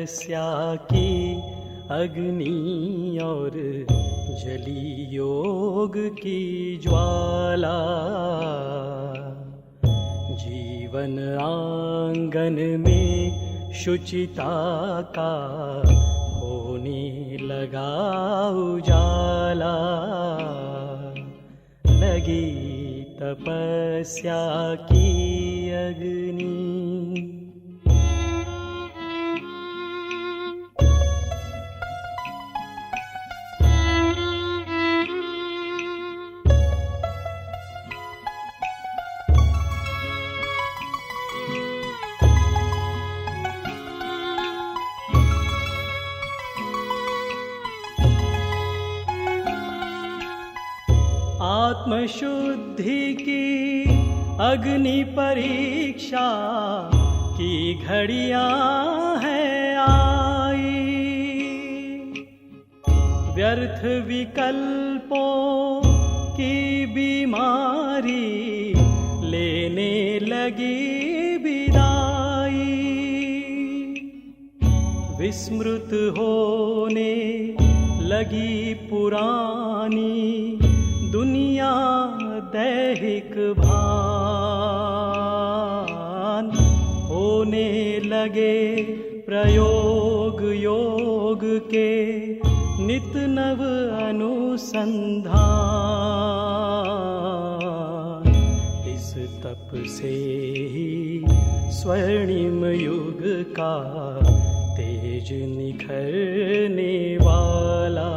तपस्या की अग्नि और जली योग की ज्वाला, जीवन आंगन में शुचिता का होने लगा उजाला। लगी तपस्या की अग्नि। आत्मशुद्धि की अग्नि परीक्षा की घड़ियां हैं आई। व्यर्थ विकल्पों की बीमारी लेने लगी विदाई। विस्मृत होने लगी पुरानी दुनिया दैहिक भान। होने लगे प्रयोग योग के नित नव अनुसंधान। इस तप से ही स्वर्णिम युग का तेज निखरने वाला।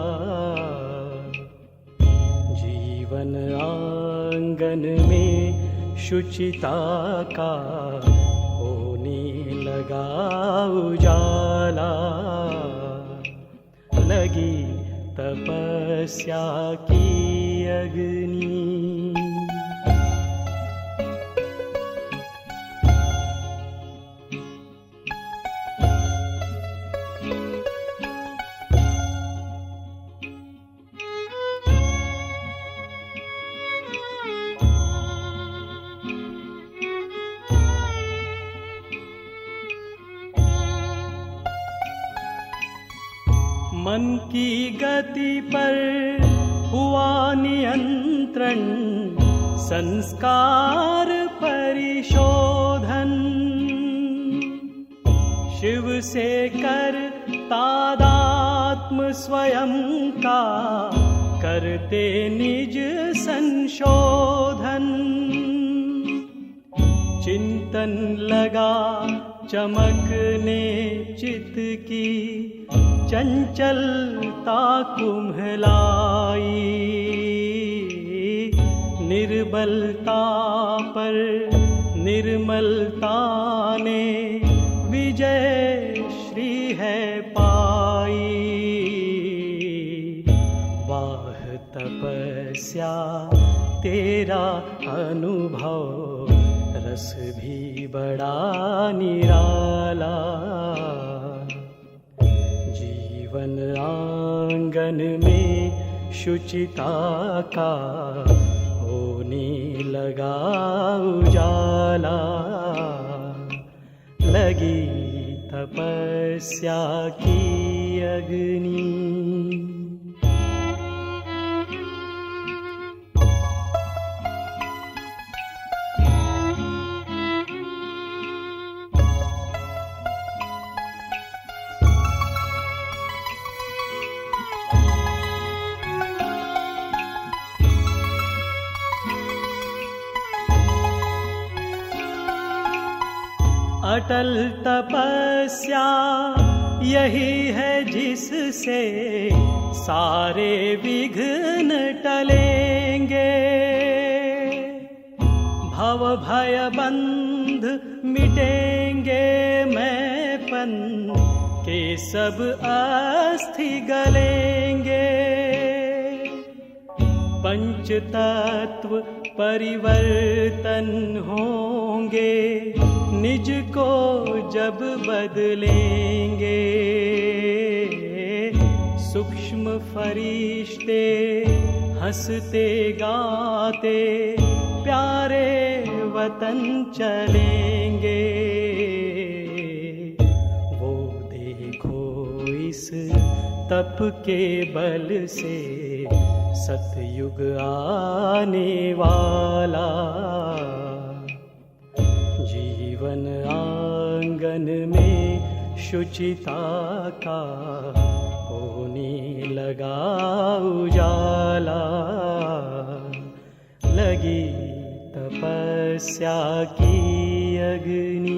जीवन आंगन में शुचिता का होने लगा उजाला। लगी तपस्या की अग्नि। मन की गति पर हुआ नियंत्रण, संस्कार परिशोधन। शिव से कर तादात्म स्वयं का करते निज संशोधन। चिंतन लगा चमकने चित की चंचलता कुम्हलाई। निर्बलता पर निर्मलता ने विजय श्री है पाई। वाह तपस्या तेरा अनुभव, रस भी बड़ा निराला। जीवन आंगन में शुचिता का होने लगा उजाला। लगी तपस्या की अग्नि। अटल तपस्या यही है जिससे सारे विघ्न टलेंगे। भव भय बंध मिटेंगे, मैंपन के सब अस्थि गलेंगे। पंच तत्व परिवर्तन होंगे, निज को जब बदलेंगे। सूक्ष्म फरिश्ते हंसते गाते प्यारे वतन चलेंगे। वो इस तप के बल से सतयुग आने वाला। जीवन आंगन में शुचिता का होने लगा उजाला। लगी तपस्या की अग्नि।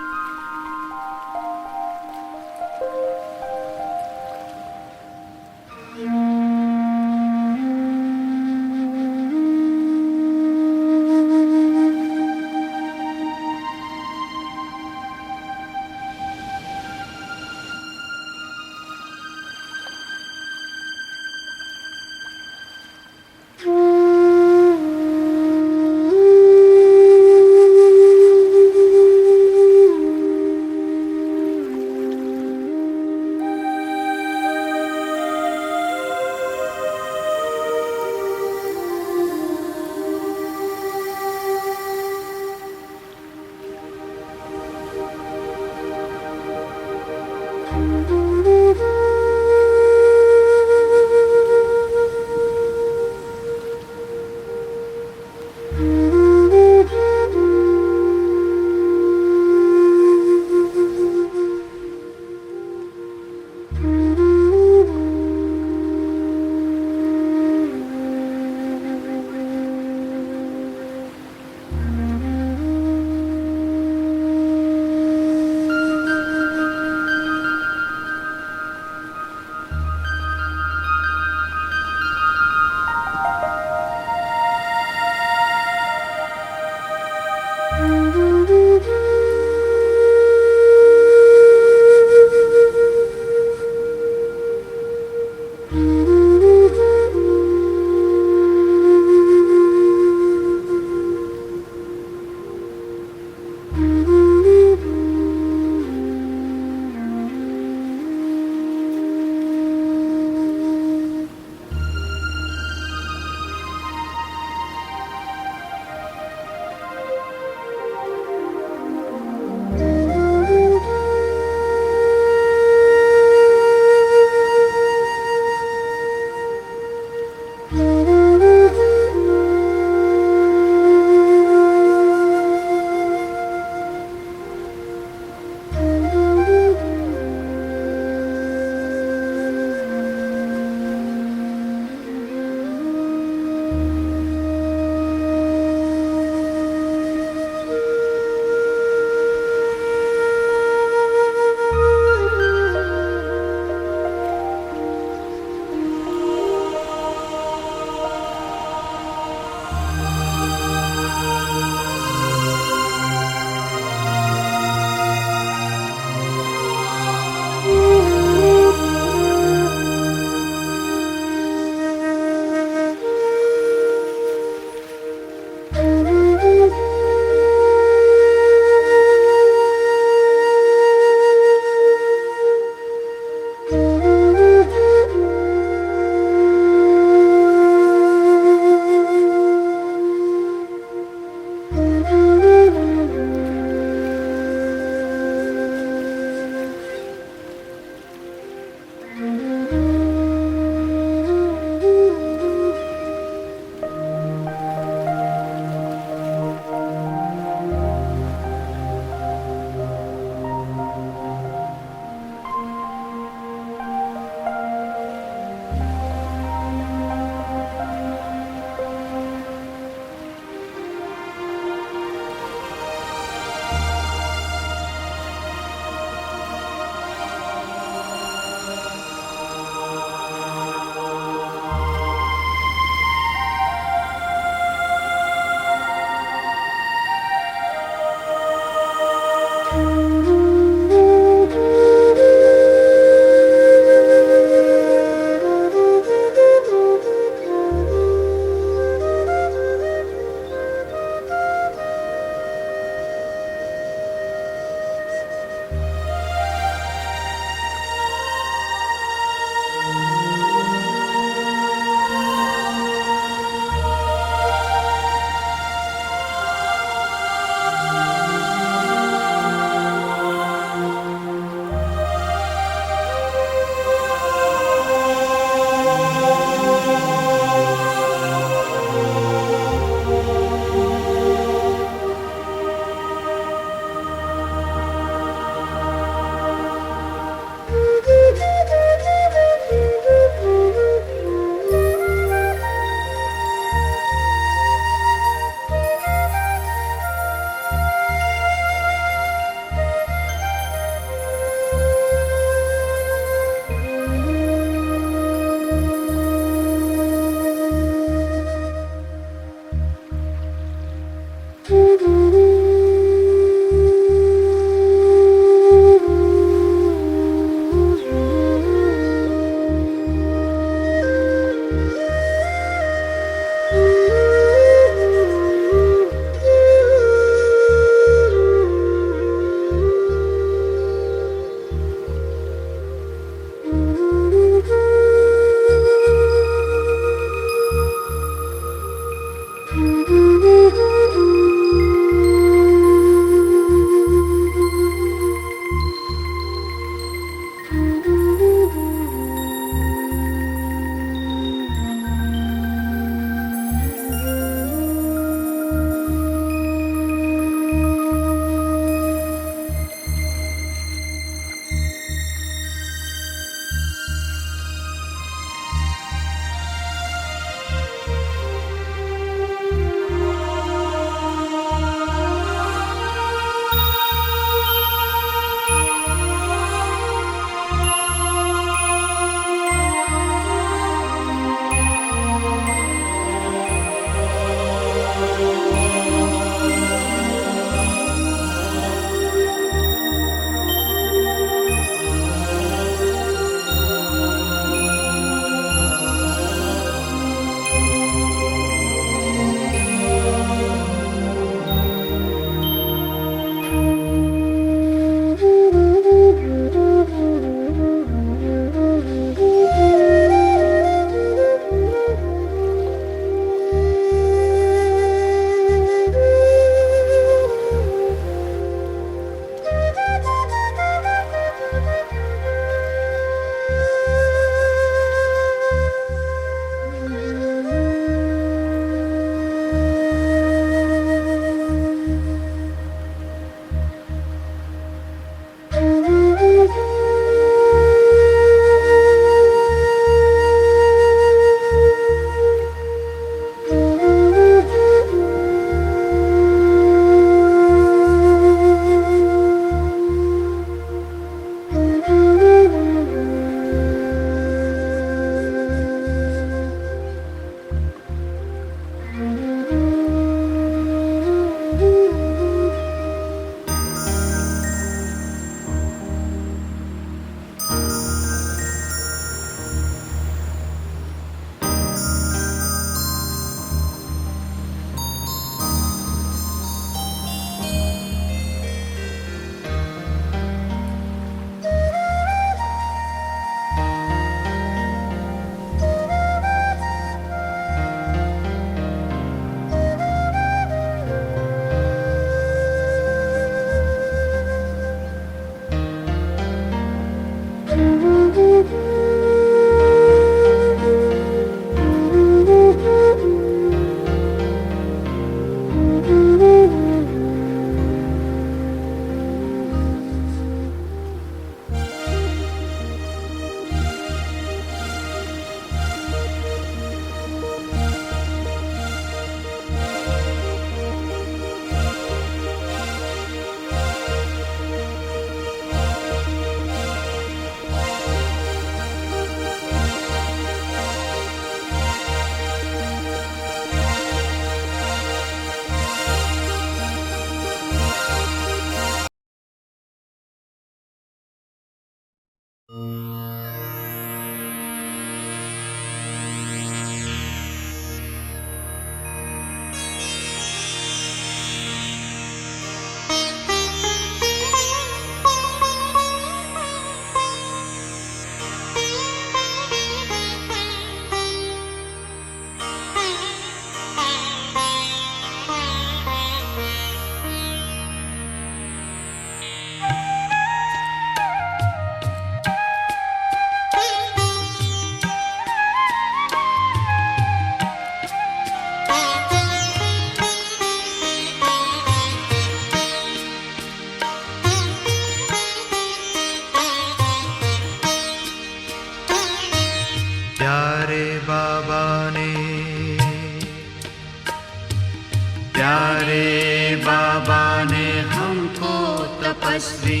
प्यारे बाबा ने हमको तपस्वी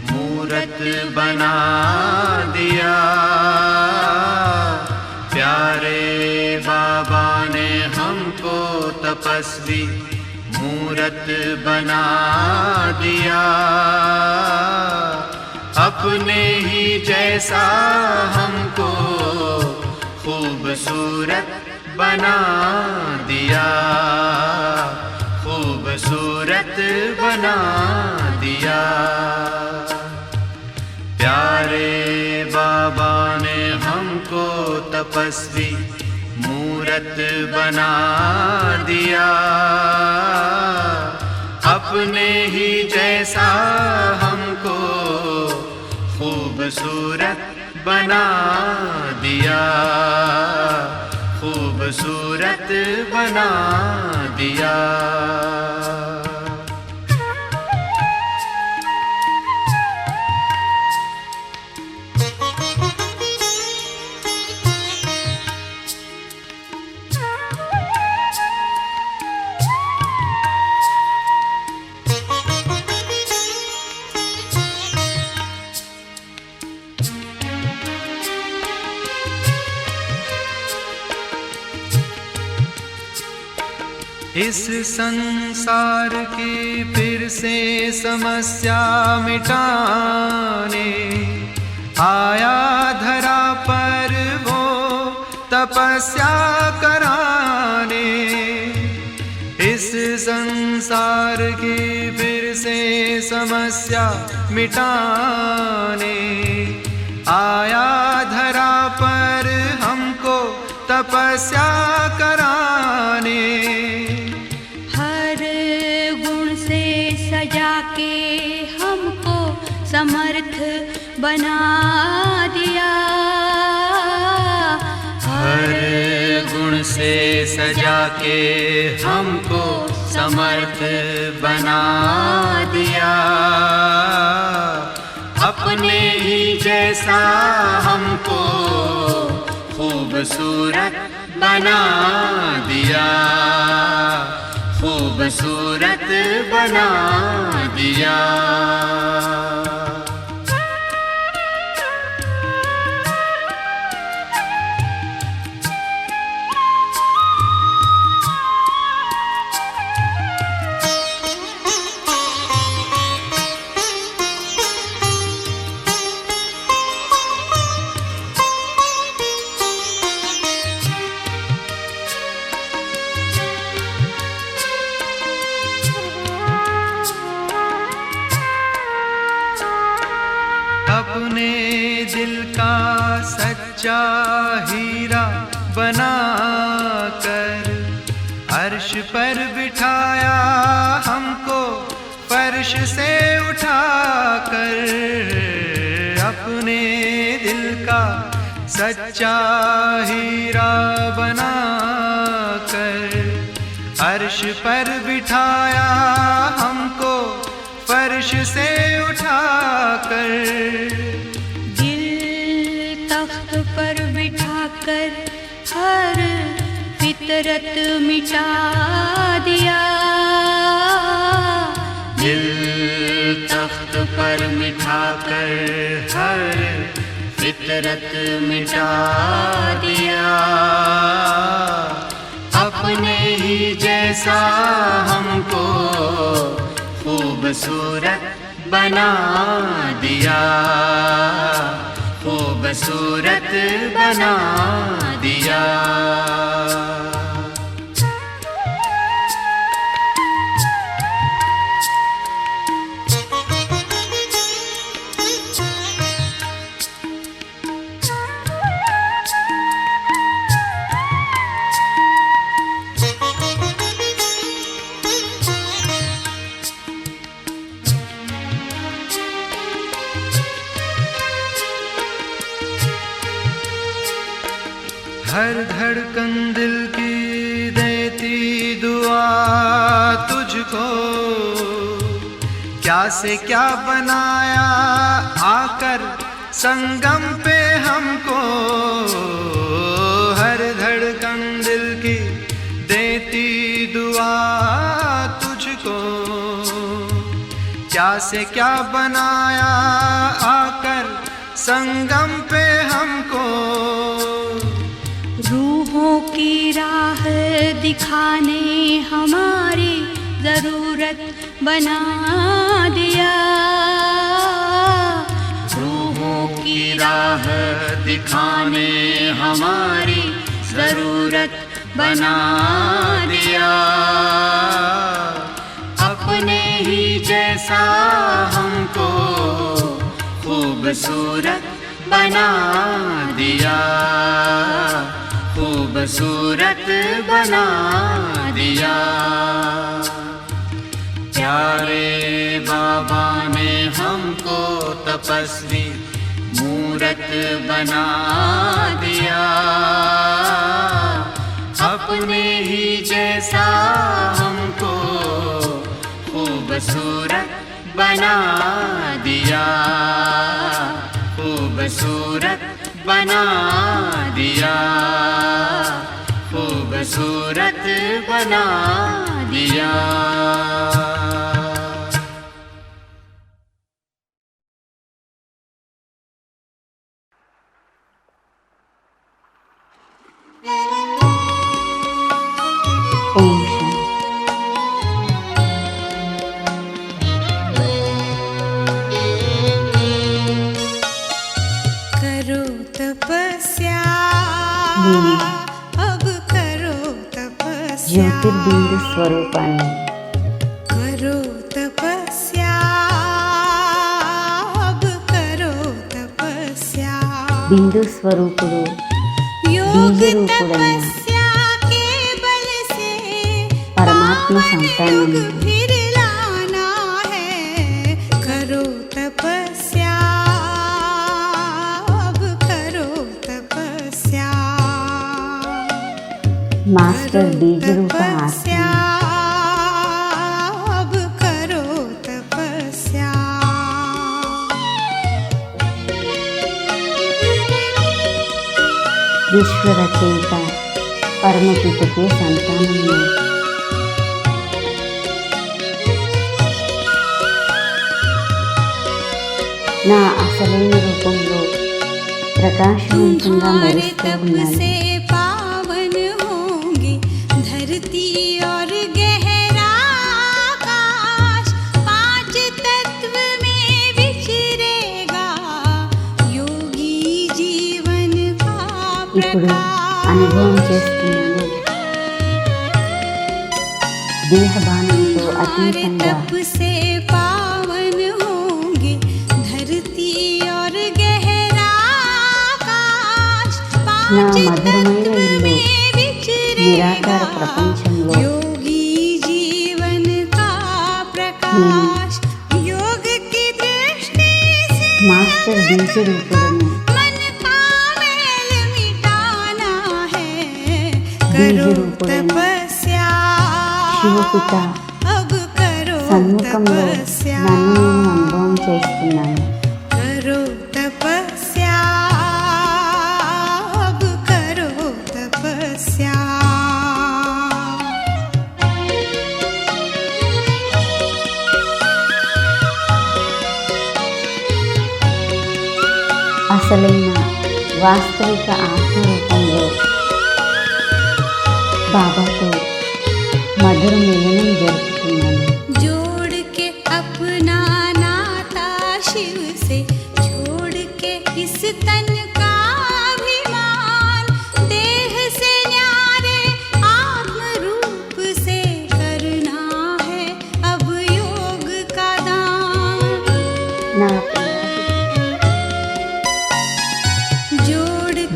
मूरत बना दिया। प्यारे बाबा ने हमको तपस्वी मूरत बना दिया। अपने ही जैसा हमको खूबसूरत बना दिया, खूबसूरत बना दिया। प्यारे बाबा ने हमको तपस्वी मूरत बना दिया। अपने ही जैसा हमको खूबसूरत बना दिया, खूबसूरत बना दिया। इस संसार की फिर से समस्या मिटाने आया धरा पर वो तपस्या कराने। इस संसार की फिर से समस्या मिटाने आया धरा पर हमको तपस्या कराने। सजा के हमको समर्थ बना दिया। हर गुण से सजा के हमको समर्थ बना दिया। अपने ही जैसा हमको खूबसूरत बना दिया, खूबसूरत बना दिया। अपने दिल का सच्चा हीरा बना कर अर्श पर बिठाया हमको फर्श से उठा कर। अपने दिल का सच्चा हीरा बना कर अर्श पर बिठाया हमको फर्श से उठा कर। दिल तख्त पर बिठा कर हर फितरत मिटा दिया। दिल तख्त पर मिठा कर हर फितरत मिटा दिया। अपने ही जैसा हमको खूबसूरत बना दिया, खूबसूरत बना दिया। हर धड़कन दिल की देती दुआ तुझको, क्या से क्या बनाया आकर संगम पे हमको। हर धड़कन दिल की देती दुआ तुझको, क्या से क्या बनाया आकर संगम पे हमको। रूहों की राह दिखाने हमारी जरूरत बना दिया। रूहों की राह दिखाने हमारी जरूरत बना दिया। अपने ही जैसा हमको खूबसूरत बना दिया। खूबसूरत बना दिया। प्यारे बाबा ने हमको तपस्वी मूरत बना दिया। अपने ही जैसा हमको खूबसूरत बना दिया। खूबसूरत बना दिया। खूबसूरत बना दिया। ओम शांति। करो तपस्या, अब करो तपस्या। ज्योतिर्बिंदु स्वरूपाన్ని करो तपस्या, अब करो तपस्या। బిందు స్వరూపుడు योग బీజరూపుడైన तपस्या के बल से పరమాత్మ योग సంతానము फिर लाना है। करो तपस्या, अब करो तपस्या। మాస్టర్ బీజరూప ఆత్మ तपस्या, अब करो तपस्या। విశ్వ రచయిత పరమపితకే సంతానము నా అసలైన రూపంలో ప్రకాశవంతంగా तुम्हारे మెరుస్తూ तप ఉన్నాను. से पावन होंगे धरती और गहरा आकाश। पांच तत्व में विचरेगा योगी जीवन का ఇప్పుడు प्रकाश। అనుభవం చేస్తున్నాను. దేహభానంతో तुम्हारे అతీతంగా तप से पावन होंगे धरती और गहरा आकाश। నా पांच మధురమైన तत्व ఇల్లు में నిరాకార विचरेगा ప్రపంచంలో योगी जीवन का प्रकाश। योग की दृष्टि से మాస్టర్ బీజరూపుడను मन का मैल मिटाना है। करो బీజరూపుడైన तपस्या, శివపిత अब करो సన్ముఖంలో तपस्या। నన్ను నేను అనుభవం చేస్తున్నాను. करो तपस्या, अब करो तपस्या। అసలైన వాస్తవిక ఆత్మరూపంలో బాబాతో మధుర మిలనం జరుపుతున్నాను. जोड़ के अपना नाता शिव से, छोड़ के इस तन का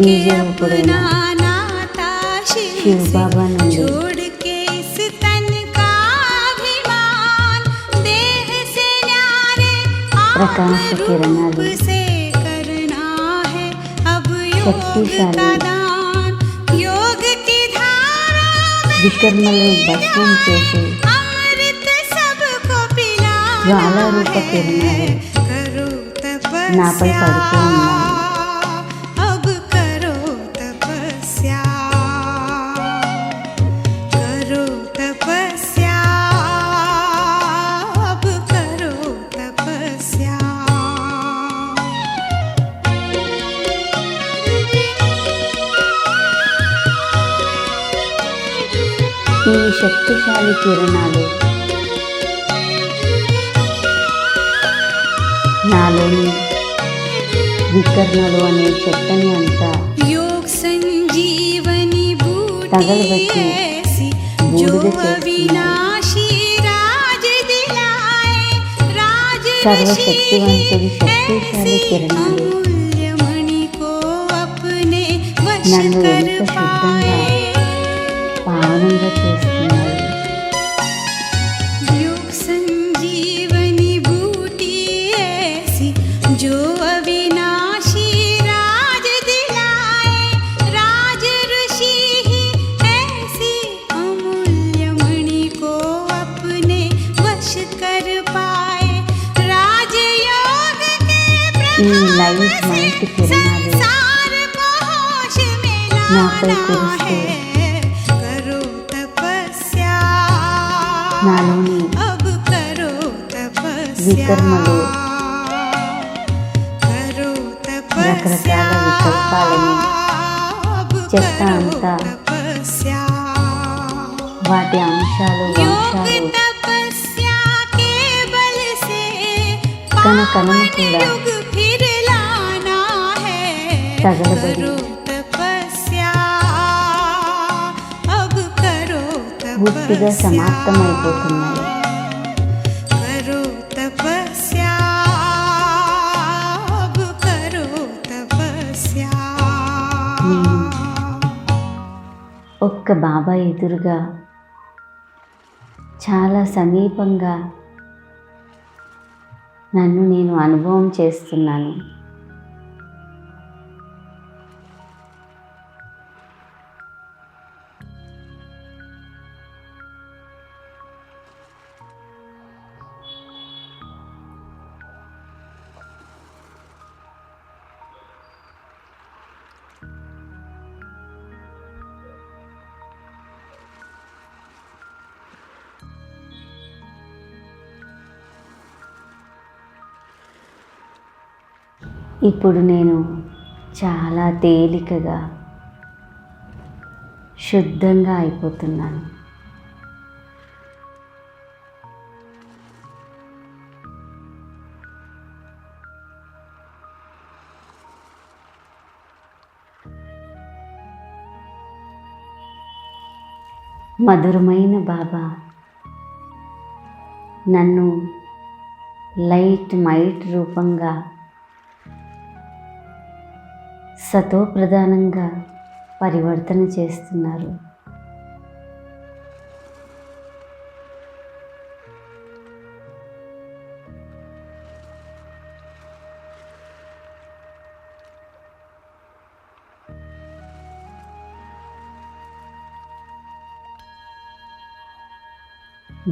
బీజరూపుడైన శివ బాబా నుండి छोड़ के इस तन का अभिमान, देह से न्यारे प्रकाश किरणालु रूप से करना है अब योग शक्तिशाली का दान। योग की धारा में వికర్మలను భస్మం చేసి अमृत सबको पिलाना జ్వాలారూప है। కిరణాలు करो నాపై तपस्या, పడుతూ ఉన్నాయి. अब करो तपस्या, करो तपस्या, अब करो तपस्या। ఈ శక్తిశాలి కిరణాలు నాలోని వికర్మలు అనే చెత్తని అంతా योग संजीवनी बूटी तगलबत्ती ऐसी जो बूढ़े चेतना। अविनाशी राज दिलाए, राज सर्वशक्तिवंतुడి ऋषि శక్తిశాలి ऐसी కిరణాలు अमूल्य मणि को अपने वश నన్ను कर ఎంత శుద్ధంగా पाए। పావనంగా చేస్తున్నాయి. योग संजीवनी बूटी ऐसी जो अविनाशी राज दिलाए, राज ऋषि ही ऐसी अमूल्य मणि को अपने वश कर पाए। राजयोग के ఈ లైట్ మైట్ కిరణాలు संसार को होश में నాపై लाना కురుస్తూ है। करो तपस्या, నాలోని अब करो तपस्या, వికర్మలు करो तपस्या, రకరకాల వికల్పాలను अब చెత్త करो అంతా तपस्या। వాటి అంశాలు योग వంశాలు तपस्या के बल से కణ కణము पावन కూడా युग फिर लाना है। తగలబడి करो तपस्या, अब करो పూర్తిగా तपस्या, సమాప్తమైపోతున్నాయి. करो तपस्या, अब करो तपस्या। నేను ఒక్క బాబా ఎదురుగా చాలా సమీపంగా నన్ను నేను అనుభవం చేస్తున్నాను. ఇప్పుడు నేను చాలా తేలికగా శుద్ధంగా అయిపోతున్నాను. మధురమైన బాబా నన్ను లైట్ మైట్ రూపంగా సతో ప్రధానంగా పరివర్తన చేస్తున్నారు.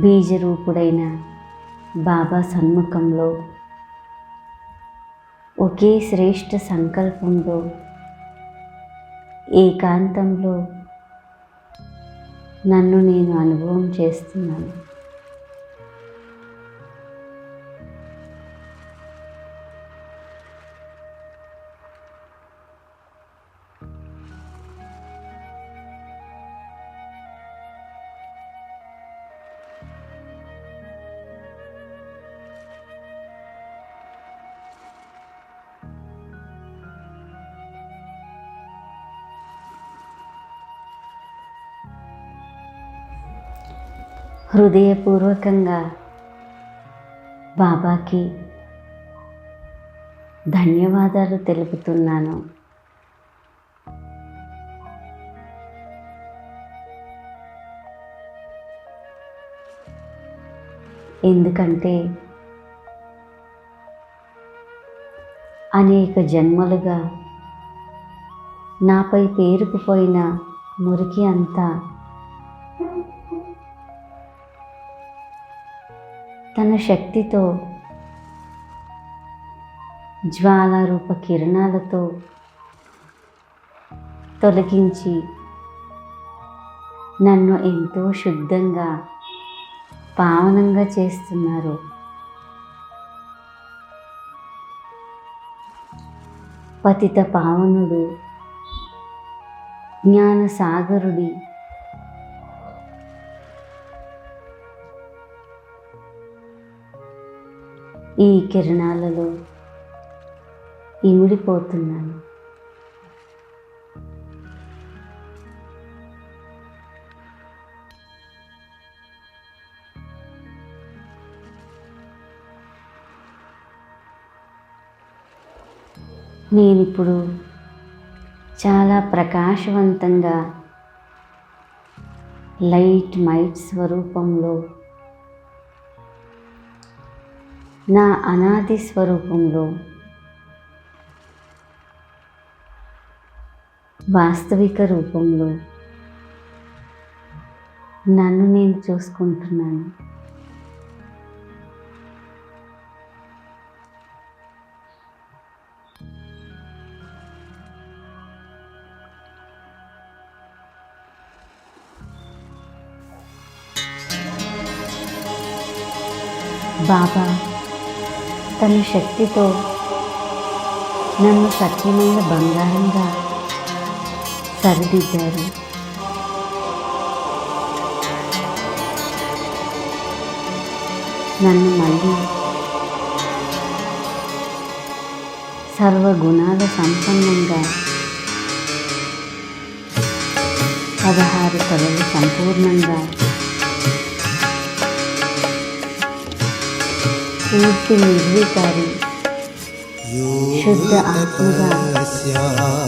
బీజరూపుడైన బాబా సన్ముఖంలో ఒకే శ్రేష్ఠ సంకల్పంలో ఏకాంతంలో నన్ను నేను అనుభవం చేస్తున్నాను. హృదయపూర్వకంగా బాబాకి ధన్యవాదాలు తెలుపుతున్నాను. ఎందుకంటే అనేక జన్మలుగా నాపై పేరుకుపోయిన మురికి అంతా తన శక్తితో జ్వాలారూప కిరణాలతో తొలగించి నన్ను ఎంతో శుద్ధంగా పావనంగా చేస్తున్నారు. పతిత పావనుడు జ్ఞానసాగరుడి ఈ కిరణాలలో ఇమిడిపోతున్నాను. నేనిప్పుడు చాలా ప్రకాశవంతంగా లైట్ మైట్ స్వరూపంలో, నా అనాది స్వరూపంలో, వాస్తవిక రూపంలో నన్ను నేను చూసుకుంటున్నాను. బాబా తన శక్తితో నన్ను సత్యమైన బంగారంగా సరిదిద్దారు. నన్ను మళ్ళీ సర్వగుణాల సంపన్నంగా 16 కళలు సంపూర్ణంగా పూర్తి నిర్వీకారి శుద్ధ ఆత్మగా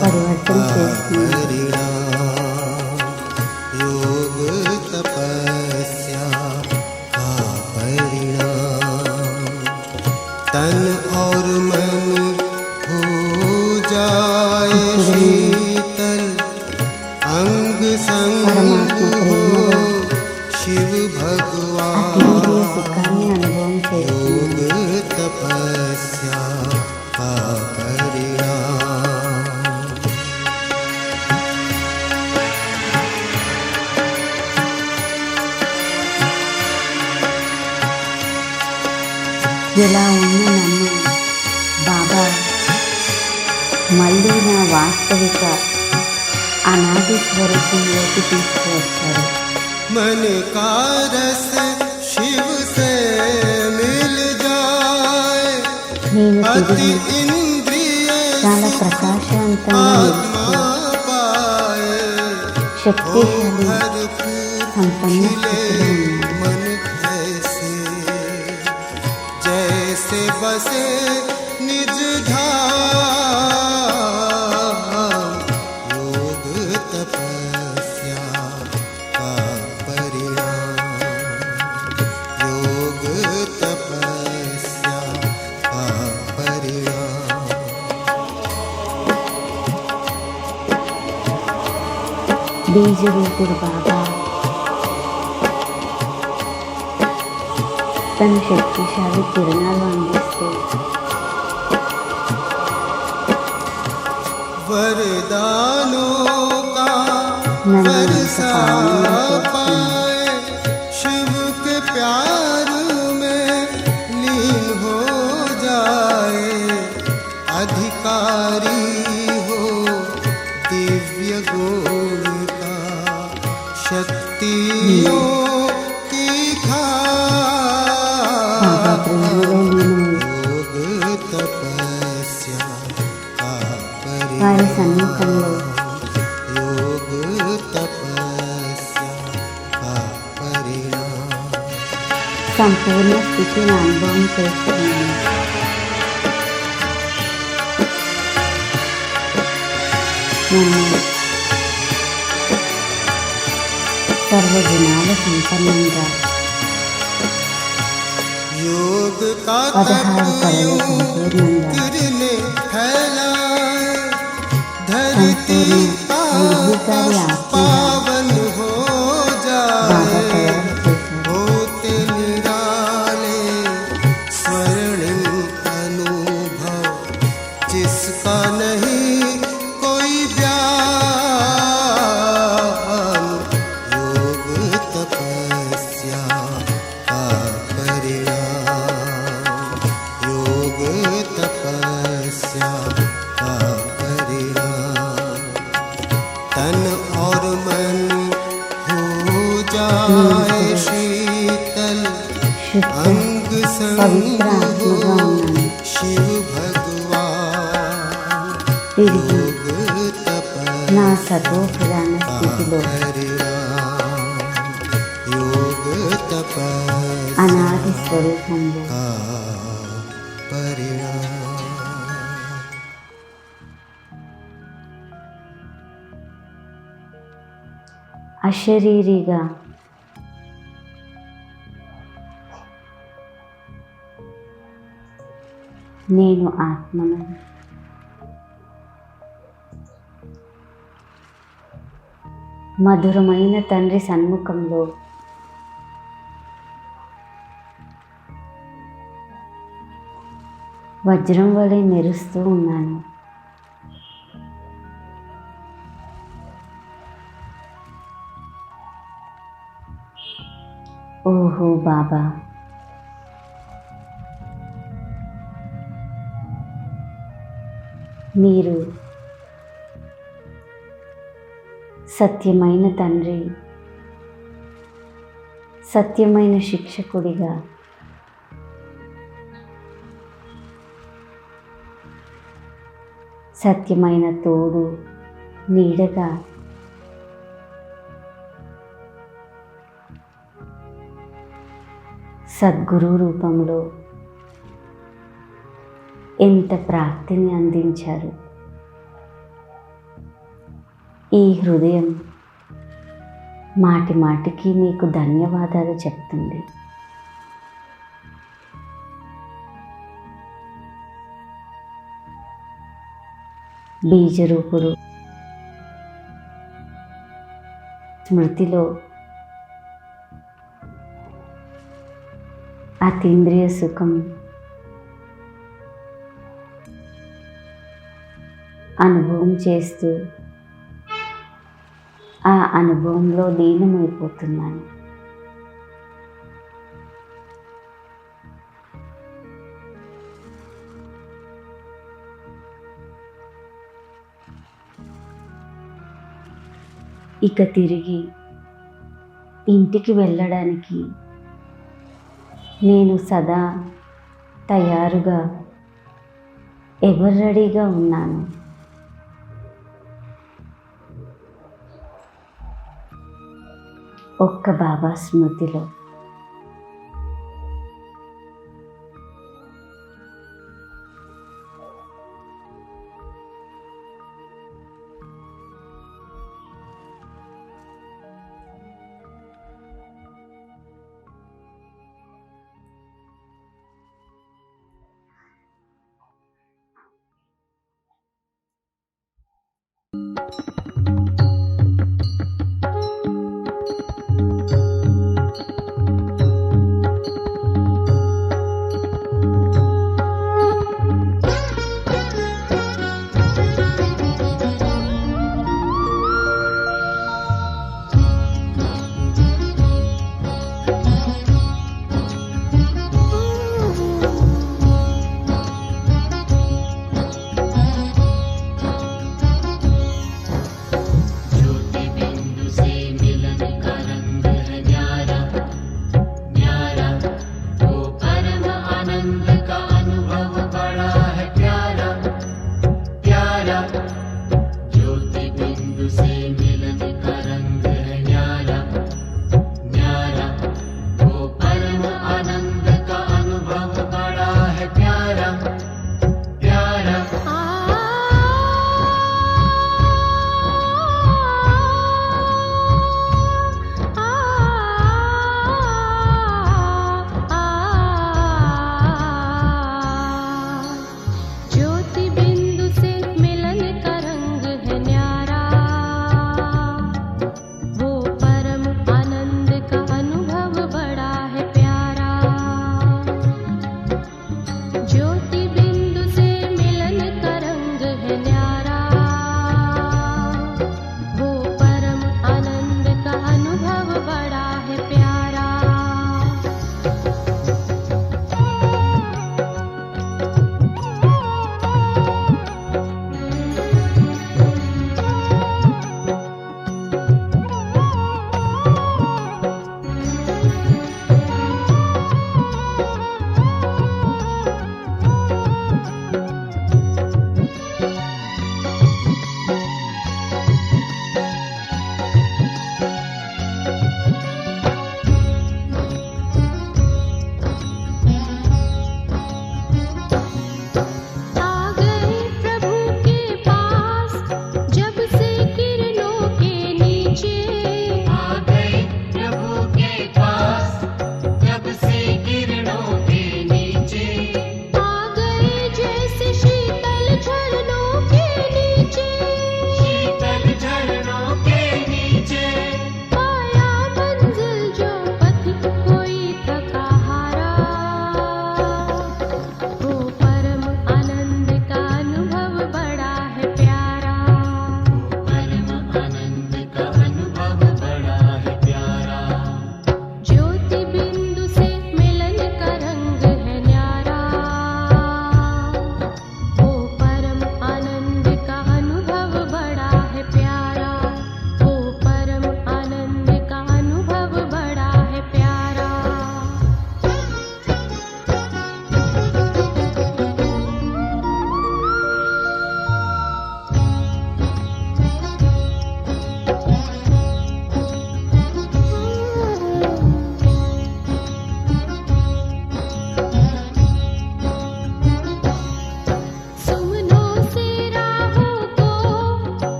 పరివర్తన చేస్తుంది. तन और मन हो जाए शीतल, अंग संग हो शिव भगवान, योग तपस्या का परिणाम। ఎలా ఉన్న నన్ను బాబా మళ్ళీ నా వాస్తవిక అనాది స్వరూపంలోకి తీసుకువచ్చారు. मन का रस शिव से मिल जाए, నేను अति తిరిగి इंद्रिय చాలా ప్రకాశవంతంగా आत्मा पाए, శక్తిశాలి भरपूर సంపన్న खिले స్థితిలో ఉన్నాను. मन ऐसे, जैसे बसे निज धाम, योग तपस्या का परिणाम, योग तपस्या का परिणाम। బీజరూపుడు బాబా తన శక్తిశాలి కిరణాలు అందిస్తూ वरदानों का नन्हे बरसा सपाने पाए, शिव के प्यार में लीन हो जाए, अधिकारी हो दिव्य गुण का, शक्तियों की బాబా खान, ప్రేమలో నేను योग तपस्या का వారి परिणाम, సన్నిధిలో योग तपस्या का परिणाम। సంపూర్ణ స్థితిని అనుభవం చేస్తున్నాను. నన్ను సర్వగుణాల సంపన్నంగా योग का పదహారు तप కళలు यूं సంపూర్ణంగా किरने फैलाए సంపూర్ణ धरती నిర్వికారి आकाश ఆత్మగా पावन हो బాబా जाए తయారు చేశారు. होते निराले स्वर्णिम अनुभव जिसका नहीं कोई बयान योग तपस्या का परिणाम योग तपस्या का परिणाम तन और मन हो जाए शीतल శుద్ధ अंग संग పవిత్ర हो ఆత్మగా ఉన్నాను. शिव भगवान తిరిగి योग నా तपस्या సతోప్రధాన స్థితిలో परिणाम योग तपस्या అనాది స్వరూపంలో का परिणाम అశరీరిగా నేను ఆత్మను మధురమైన తండ్రి సన్ముఖంలో వజ్రం వలె మెరుస్తూ ఉన్నాను. ఓహో బాబా, మీరు సత్యమైన తండ్రి, సత్యమైన శిక్షకుడిగా సత్యమైన తోడు నీడగా సద్గురు రూపంలో ఎంత ప్రాప్తిని అందించారు. ఈ హృదయం మాటి మాటికి మీకు ధన్యవాదాలు చెప్తుంది. బీజరూపుడు స్మృతిలో అతీంద్రియ సుఖం అనుభవం చేస్తూ ఆ అనుభవంలో లీనమైపోతున్నాను. ఇక తిరిగి ఇంటికి వెళ్ళడానికి నేను సదా తయారుగా ఎవర్ రెడీగా ఉన్నాను. ఒక్క బాబా స్మృతిలో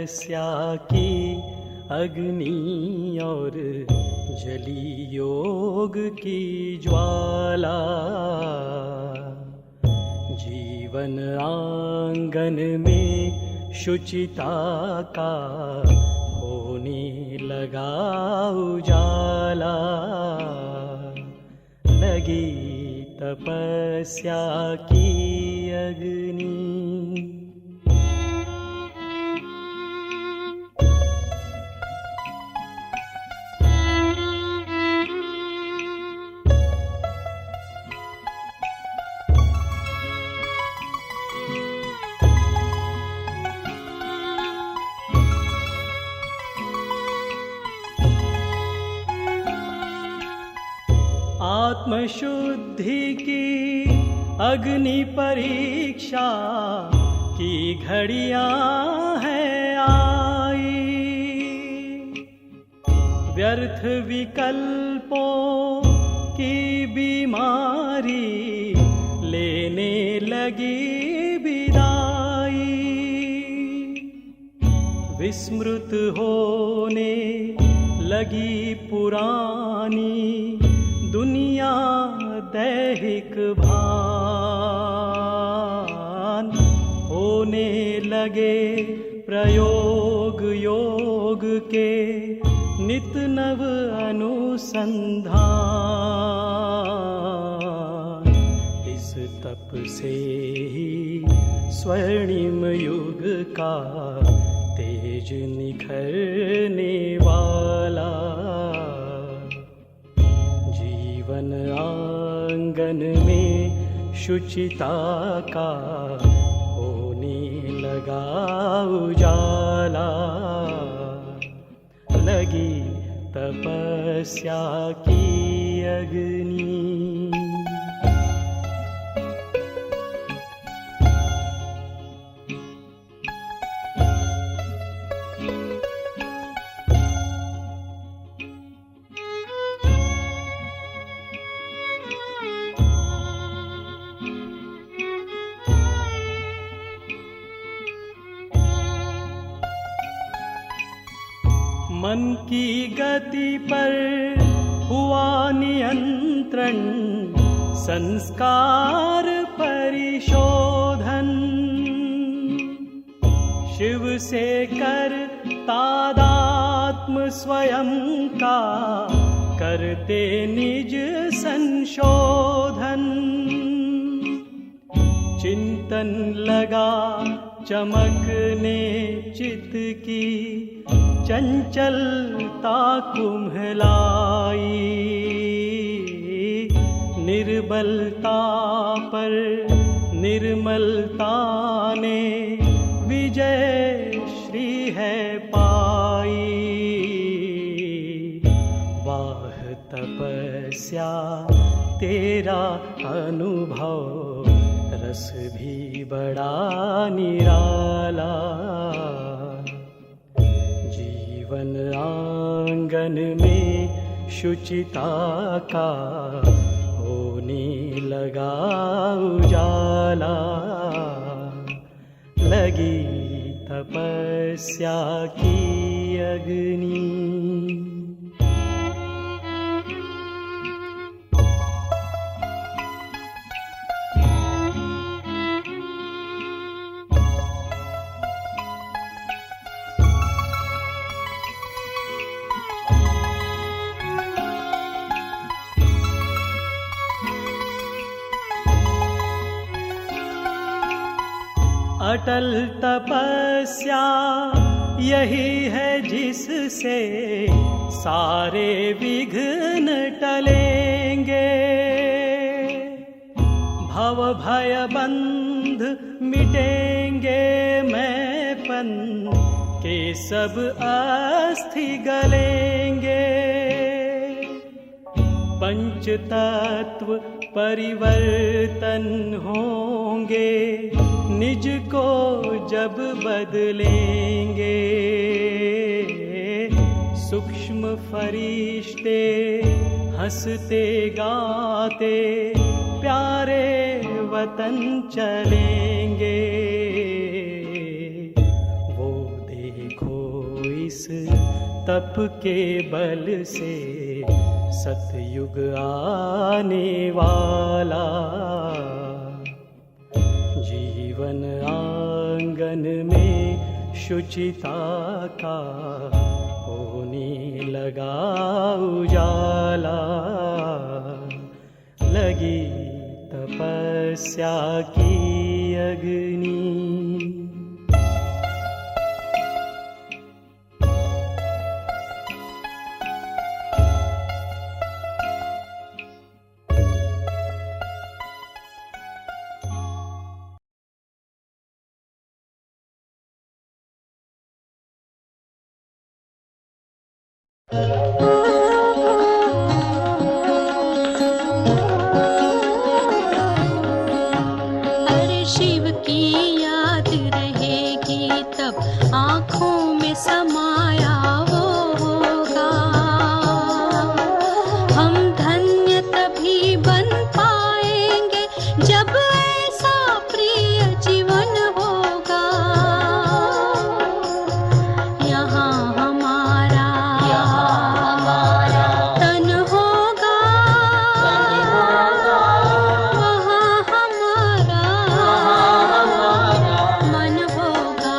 तपस्या की अग्नि और जली योग की ज्वाला, जीवन आंगन में शुचिता का होने लगा उजाला। लगी तपस्या की अग्नि। आत्मशुद्धि की अग्नि परीक्षा की घड़ियां हैं आई। व्यर्थ विकल्पों की बीमारी लेने लगी विदाई। विस्मृत होने लगी पुरानी दुनिया दैहिक भान। होने लगे प्रयोग योग के नित नव अनुसंधान। इस तप से ही स्वर्णिम युग का तेज निखरने वाला। जीवन आंगन में शुचिता का होने लगा उजाला। लगी तपस्या की अग्नि। मन की गति पर हुआ नियंत्रण, संस्कार परिशोधन। शिव से कर तादात्म स्वयं का करते निज संशोधन। चिंतन लगा चमकने चित्त की चंचलता कुम्हलाई। निर्बलता पर निर्मलता ने विजय श्री है पाई। वाह तपस्या तेरा अनुभव, रस भी बड़ा निराला। जीवन आंगन में शुचिता का होने लगा उजाला। लगी तपस्या की अग्नि। अटल तपस्या यही है जिससे सारे विघ्न टलेंगे। भव भय बंध मिटेंगे, मैंपन के सब अस्थि गलेंगे। पंच तत्व परिवर्तन होंगे, निज को जब बदलेंगे। सूक्ष्म फरिश्ते हंसते गाते प्यारे वतन चलेंगे। वो देखो तप के बल से सतयुग आने वाला। जीवन आंगन में शुचिता का होने लगा उजाला। लगी तपस्या की अग्नि। अरे शिव की याद रहेगी तब आँखों में समाया वो होगा। हम धन्य तभी बन पाएंगे जब ऐसा प्रिय जीवन होगा। यहाँ हमारा तन होगा, वहाँ हमारा मन होगा।